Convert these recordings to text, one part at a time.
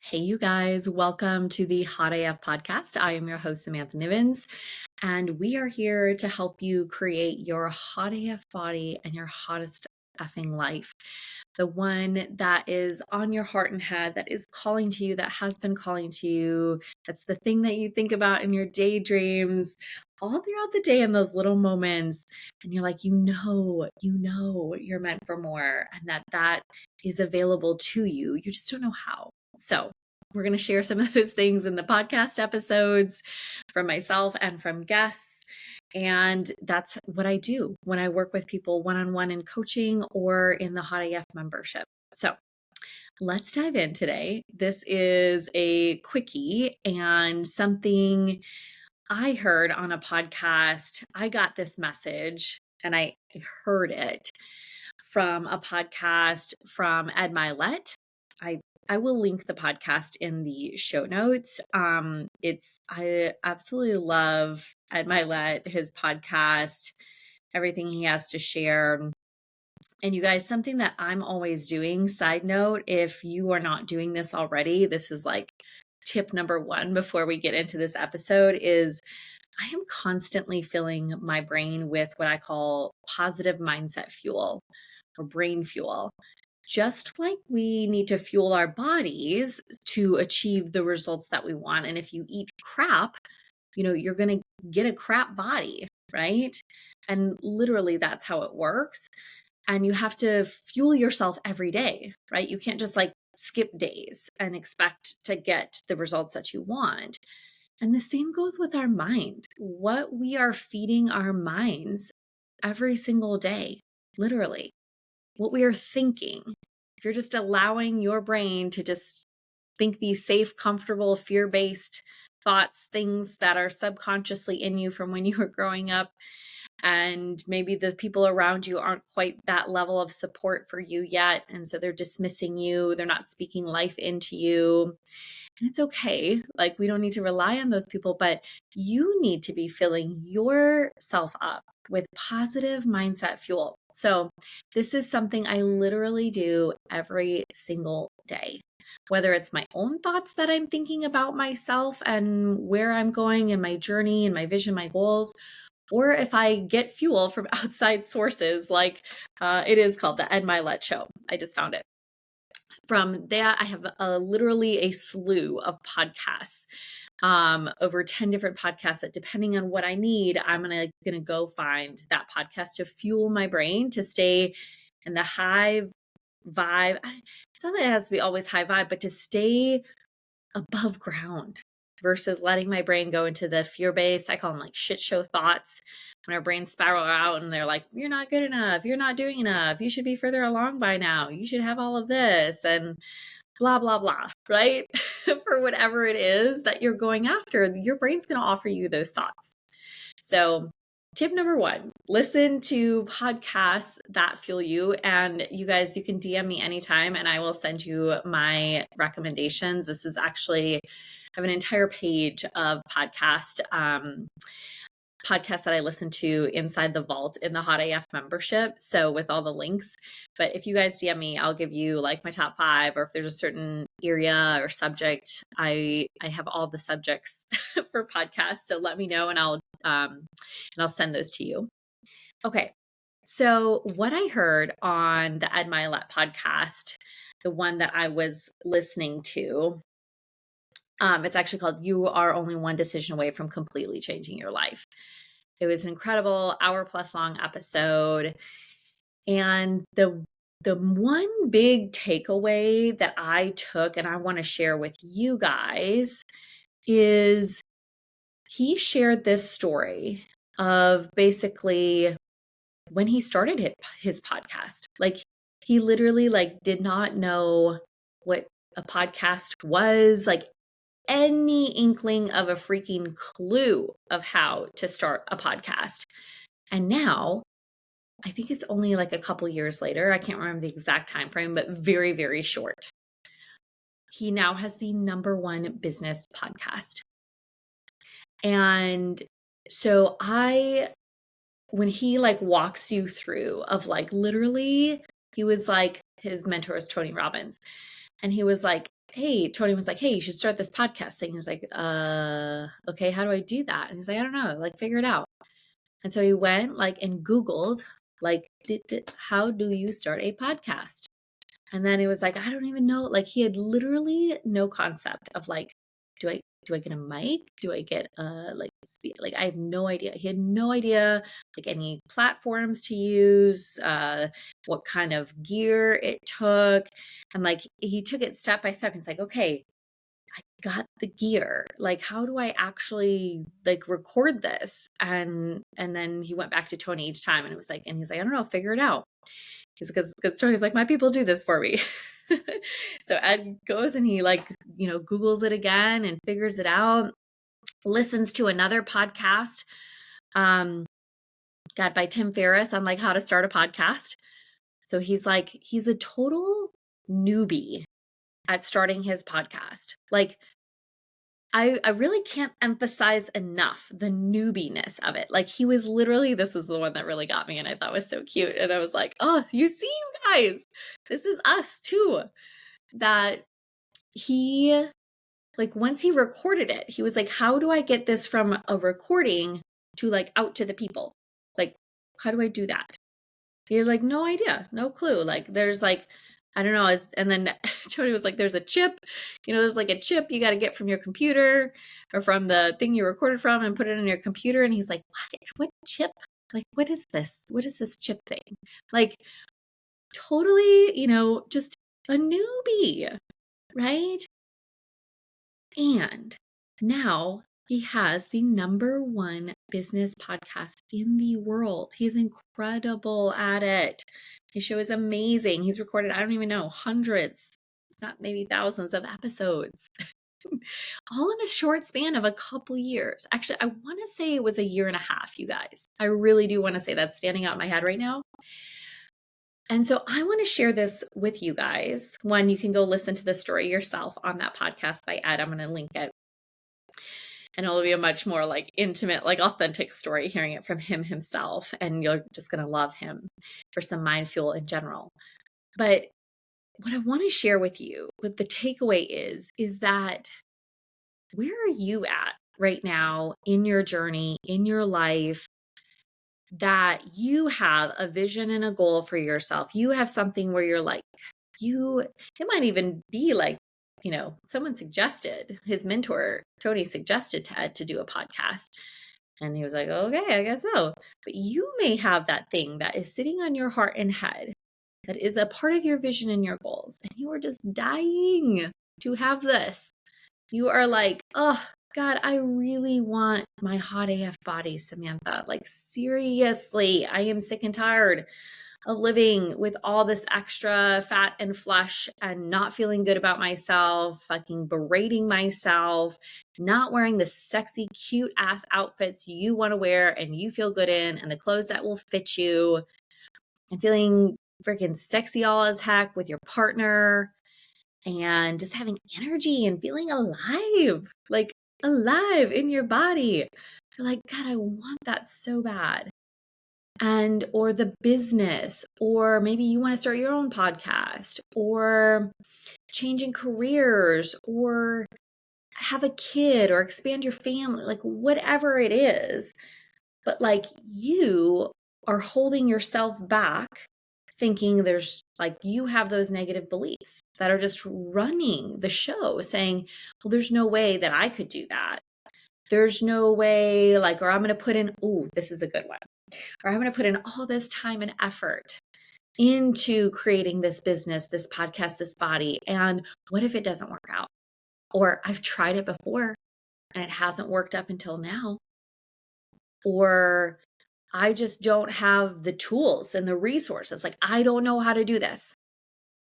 Hey, you guys, welcome to the Hot AF podcast. I am your host, Samantha Nivens, and we are here to help you create your hot AF body and your hottest effing life. The one that is on your heart and head, that is calling to you, that has been calling to you. That's the thing that you think about in your daydreams all throughout the day in those little moments. And you're like, you're meant for more, and that is available to you. You just don't know how. So we're going to share some of those things in the podcast episodes from myself and from guests. And that's what I do when I work with people one-on-one in coaching or in the Hot AF membership. So let's dive in today. This is a quickie and something I heard on a podcast. I got this message and I heard it from a podcast from Ed Mylett. I will link the podcast in the show notes. I absolutely love Ed Mylett, his podcast, everything he has to share. And you guys, something that I'm always doing, side note, if you are not doing this already, this is like tip number one before we get into this episode, is I am constantly filling my brain with what I call positive mindset fuel or brain fuel. Just like we need to fuel our bodies to achieve the results that we want. And if you eat crap, you're going to get a crap body, right? And literally that's how it works. And you have to fuel yourself every day, right? You can't just like skip days and expect to get the results that you want. And the same goes with our mind. What we are feeding our minds every single day, literally, what we are thinking. If you're just allowing your brain to just think these safe, comfortable, fear-based thoughts, things that are subconsciously in you from when you were growing up, and maybe the people around you aren't quite that level of support for you yet, and so they're dismissing you, they're not speaking life into you. And it's okay. Like, we don't need to rely on those people, but you need to be filling yourself up with positive mindset fuel. So this is something I literally do every single day, whether it's my own thoughts that I'm thinking about myself and where I'm going in my journey and my vision, my goals, or if I get fuel from outside sources, like it is called the Ed Mylett Show. I just found it. From that, I have literally a slew of podcasts, over 10 different podcasts that, depending on what I need, I'm gonna go find that podcast to fuel my brain to stay in the high vibe. It's not that it has to be always high vibe, but to stay above ground versus letting my brain go into the fear-based, I call them like shit show thoughts, when our brains spiral out and they're like, you're not good enough, you're not doing enough, you should be further along by now, you should have all of this, and blah, blah, blah, right? For whatever it is that you're going after, your brain's going to offer you those thoughts. So tip number one, listen to podcasts that fuel you. And you guys, you can DM me anytime and I will send you my recommendations. This is actually, I have an entire page of podcasts that I listen to inside the vault in the Hot AF membership. So with all the links, but if you guys DM me, I'll give you like my top 5, or if there's a certain area or subject, I have all the subjects for podcasts. So let me know and I'll send those to you. Okay. So what I heard on the Ed Mylett podcast, the one that I was listening to, it's actually called You Are Only One Decision Away from Completely Changing Your Life. It was an incredible hour-plus long episode. And the one big takeaway that I took and I want to share with you guys is he shared this story of basically when he started his podcast. Like, he literally did not know what a podcast was, like any inkling of a freaking clue of how to start a podcast. And now, I think it's only like a couple years later, I can't remember the exact time frame, but very, very short, he now has the #1 business podcast. And so when he walks you through of literally, he was like, his mentor is Tony Robbins. And he was like, hey, Tony was like, hey, you should start this podcast thing. He's like, okay, how do I do that? And he's like, I don't know, like figure it out. And so he went like and Googled like, how do you start a podcast? And then it was like, I don't even know. Like he had literally no concept of like, do I get a mic? Do I get like I have no idea. He had no idea like any platforms to use, what kind of gear it took. And like he took it step by step. He's like, okay, I got the gear. Like, how do I actually like record this? And then he went back to Tony each time and it was like, and he's like, I don't know, figure it out. He's because Tony's like, my people do this for me. So Ed goes and he like, Googles it again and figures it out, listens to another podcast, got by Tim Ferriss on like how to start a podcast. So he's like, he's a total newbie at starting his podcast. Like, I really can't emphasize enough the newbiness of it. Like he was literally, this is the one that really got me and I thought was so cute. And I was like, oh, you see, you guys, this is us too. That he, like once he recorded it, he was like, how do I get this from a recording to like out to the people? Like, how do I do that? He had like no idea, no clue. Like there's like, I don't know. And then Tony was like, there's a chip, there's like a chip you got to get from your computer or from the thing you recorded from and put it in your computer. And he's like, what chip? Like, what is this? What is this chip thing? Like totally, just a newbie, right? And now he has the #1 business podcast in the world. He's incredible at it. His show is amazing. He's recorded, I don't even know, hundreds, not maybe thousands of episodes, all in a short span of a couple years. Actually, I want to say it was a year and a half, you guys. I really do want to say that's standing out in my head right now. And so I want to share this with you guys. One, you can go listen to the story yourself on that podcast by Ed. I'm going to link it. And it'll be a much more like intimate, like authentic story, hearing it from him himself. And you're just going to love him for some mind fuel in general. But what I want to share with you, what the takeaway is that where are you at right now in your journey, in your life, that you have a vision and a goal for yourself? You have something where you're like, it might even be like, someone suggested, his mentor, Tony, suggested to Ed to do a podcast. And he was like, okay, I guess so. But you may have that thing that is sitting on your heart and head that is a part of your vision and your goals. And you are just dying to have this. You are like, oh, God, I really want my hot AF body, Samantha. Like, seriously, I am sick and tired of living with all this extra fat and flesh and not feeling good about myself, fucking berating myself, not wearing the sexy, cute ass outfits you want to wear and you feel good in, and the clothes that will fit you, and feeling freaking sexy all as heck with your partner, and just having energy and feeling alive, like alive in your body. You're like, God, I want that so bad. And, or the business, or maybe you want to start your own podcast, or changing careers, or have a kid, or expand your family, like whatever it is. But like you are holding yourself back, thinking there's like you have those negative beliefs that are just running the show, saying, well, there's no way that I could do that. There's no way, like, or I'm going to put in, this is a good one. Or I'm going to put in all this time and effort into creating this business, this podcast, this body. And what if it doesn't work out? Or I've tried it before and it hasn't worked up until now. Or I just don't have the tools and the resources. Like, I don't know how to do this.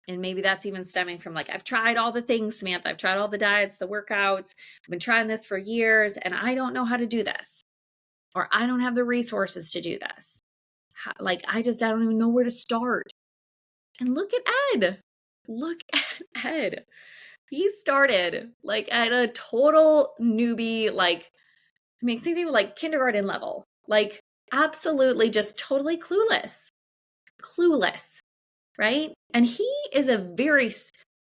And maybe that's even stemming from like, I've tried all the things, Samantha. I've tried all the diets, the workouts. I've been trying this for years and I don't know how to do this. Or I don't have the resources to do this. Like, I don't even know where to start. And look at Ed. Look at Ed. He started like at a total newbie, like makes me think like kindergarten level, like absolutely just totally clueless, right? And he is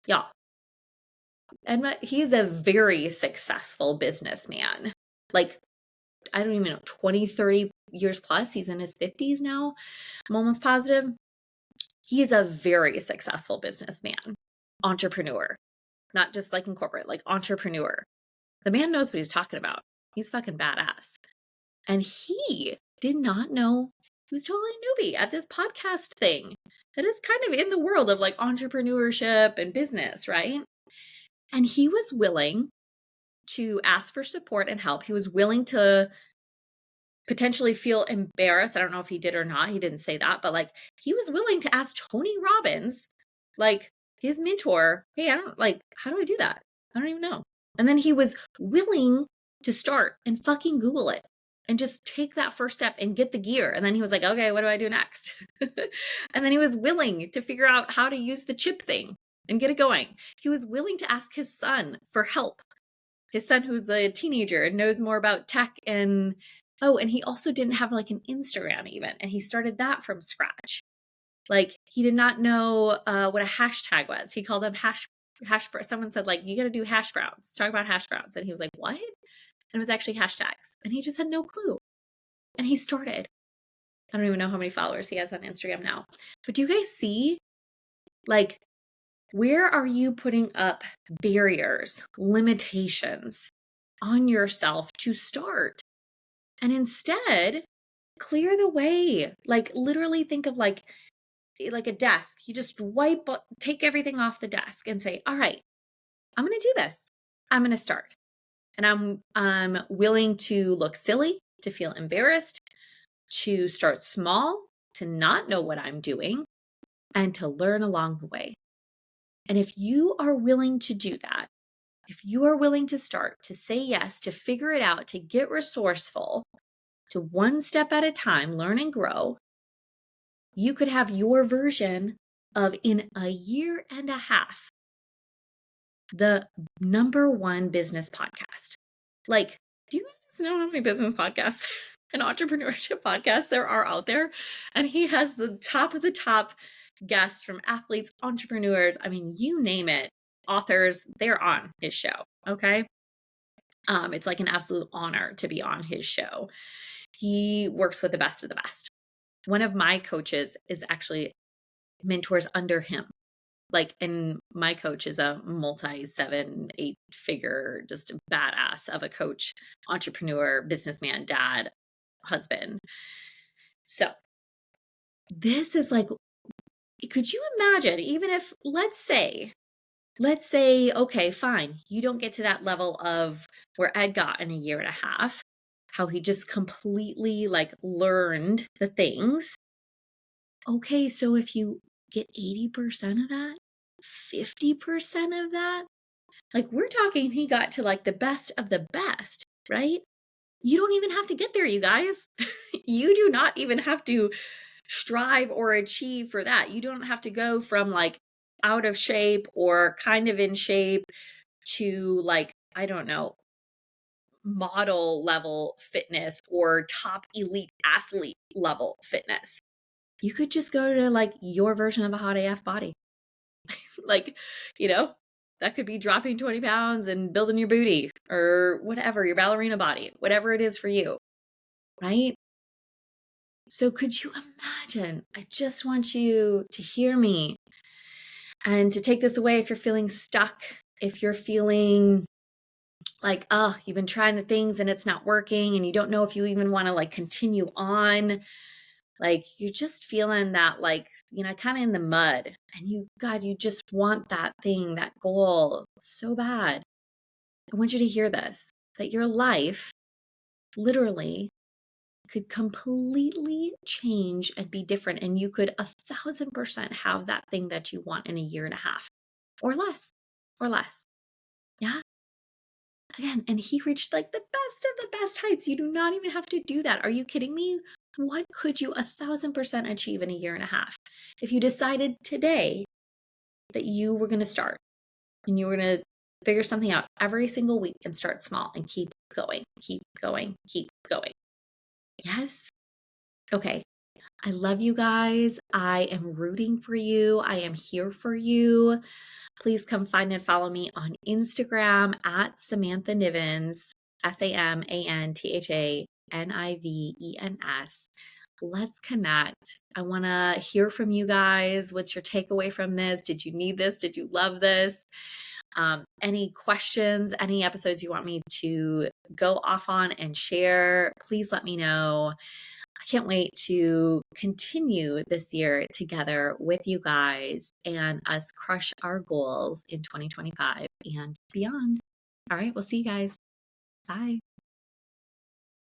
y'all, He's a very successful businessman. Like, I don't even know, 20, 30 years plus. He's in his 50s now. I'm almost positive. He is a very successful businessman, entrepreneur, not just like in corporate, like entrepreneur. The man knows what he's talking about. He's fucking badass. And he did not know, he was totally a newbie at this podcast thing that is kind of in the world of like entrepreneurship and business, right? And he was willing to ask for support and help. He was willing to potentially feel embarrassed. I don't know if he did or not. He didn't say that, but like he was willing to ask Tony Robbins, like his mentor, hey, how do I do that? I don't even know. And then he was willing to start and fucking Google it and just take that first step and get the gear. And then he was like, okay, what do I do next? And then he was willing to figure out how to use the chip thing and get it going. He was willing to ask his son for help. His son, who's a teenager and knows more about tech and he also didn't have like an Instagram even. And he started that from scratch. Like he did not know what a hashtag was. He called them someone said like, you got to do hash browns, talk about hash browns. And he was like, what? And it was actually hashtags. And he just had no clue. And he started. I don't even know how many followers he has on Instagram now. But do you guys see, like, where are you putting up barriers, limitations on yourself to start? And instead, clear the way. Like literally think of like a desk. You just take everything off the desk and say, all right, I'm going to do this. I'm going to start. And I'm willing to look silly, to feel embarrassed, to start small, to not know what I'm doing, and to learn along the way. And if you are willing to do that, if you are willing to start, to say yes, to figure it out, to get resourceful, to one step at a time, learn and grow, you could have your version of, in a year and a half, the #1 business podcast. Like, do you guys know how many business podcasts and entrepreneurship podcasts there are out there? And he has the top of the top guests from athletes, entrepreneurs, I mean, you name it, authors, they're on his show, okay? It's like an absolute honor to be on his show. He works with the best of the best. One of my coaches is actually mentors under him. Like, and my coach is a multi 7, 8 figure, just a badass of a coach, entrepreneur, businessman, dad, husband. So this is like, could you imagine, even if, let's say, okay, fine, you don't get to that level of where Ed got in a year and a half, how he just completely like learned the things. Okay, so if you get 80% of that, 50% of that, like we're talking, he got to like the best of the best, right? You don't even have to get there, you guys. You do not even have to strive or achieve for that. You don't have to go from like out of shape or kind of in shape to like, I don't know, model level fitness or top elite athlete level fitness. You could just go to like your version of a hot AF body. Like, that could be dropping 20 pounds and building your booty or whatever, your ballerina body, whatever it is for you, right? So could you imagine? I just want you to hear me and to take this away if you're feeling stuck, if you're feeling like, oh, you've been trying the things and it's not working and you don't know if you even want to like continue on. Like you're just feeling that like, kind of in the mud and you just want that thing, that goal so bad. I want you to hear this, that your life literally could completely change and be different. And you could 1,000% have that thing that you want in a year and a half or less. Yeah. Again, and he reached like the best of the best heights. You do not even have to do that. Are you kidding me? What could you 1,000% achieve in a year and a half if you decided today that you were going to start and you were going to figure something out every single week and start small and keep going, keep going, keep going? Yes. Okay. I love you guys. I am rooting for you. I am here for you. Please come find and follow me on Instagram at Samantha Nivens, SamanthaNivens. Let's connect. I want to hear from you guys. What's your takeaway from this? Did you need this? Did you love this? Any questions, any episodes you want me to go off on and share, please let me know. I can't wait to continue this year together with you guys and us crush our goals in 2025 and beyond. All right, we'll see you guys. Bye.